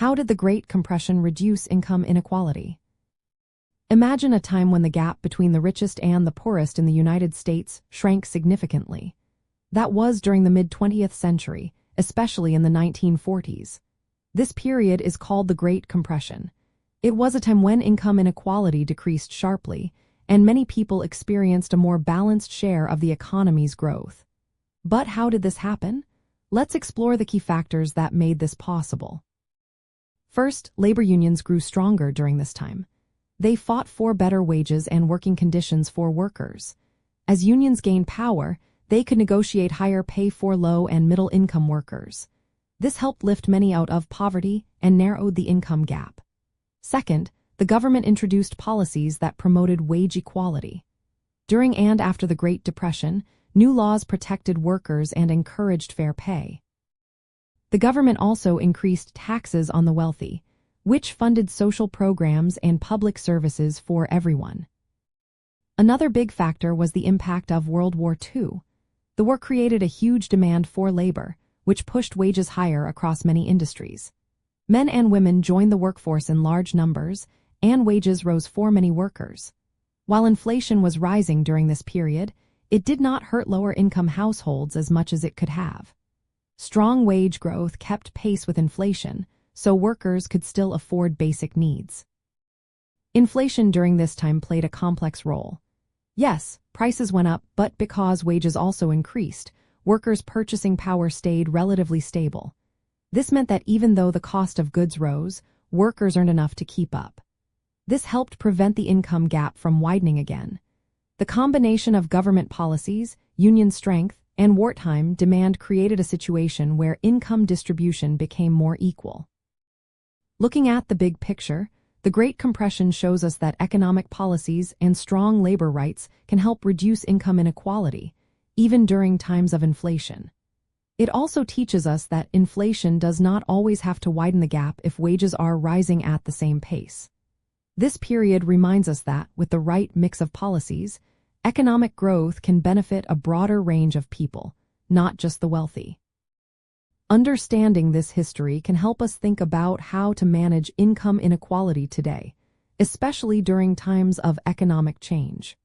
How did the Great Compression reduce income inequality? Imagine a time when the gap between the richest and the poorest in the United States shrank significantly. That was during the mid-20th century, especially in the 1940s. This period is called the Great Compression. It was a time when income inequality decreased sharply, and many people experienced a more balanced share of the economy's growth. But how did this happen? Let's explore the key factors that made this possible. First, labor unions grew stronger during this time. They fought for better wages and working conditions for workers. As unions gained power, they could negotiate higher pay for low and middle-income workers. This helped lift many out of poverty and narrowed the income gap. Second, the government introduced policies that promoted wage equality. During and after the Great Depression, new laws protected workers and encouraged fair pay. The government also increased taxes on the wealthy, which funded social programs and public services for everyone. Another big factor was the impact of World War II. The war created a huge demand for labor, which pushed wages higher across many industries. Men and women joined the workforce in large numbers, and wages rose for many workers. While inflation was rising during this period, it did not hurt lower-income households as much as it could have. Strong wage growth kept pace with inflation, so workers could still afford basic needs. Inflation during this time played a complex role. Yes, prices went up, but because wages also increased, workers' purchasing power stayed relatively stable. This meant that even though the cost of goods rose, workers earned enough to keep up. This helped prevent the income gap from widening again. The combination of government policies, union strength, and wartime demand created a situation where income distribution became more equal. Looking at the big picture, the Great Compression shows us that economic policies and strong labor rights can help reduce income inequality, even during times of inflation. It also teaches us that inflation does not always have to widen the gap if wages are rising at the same pace. This period reminds us that, with the right mix of policies, economic growth can benefit a broader range of people, not just the wealthy. Understanding this history can help us think about how to manage income inequality today, especially during times of economic change.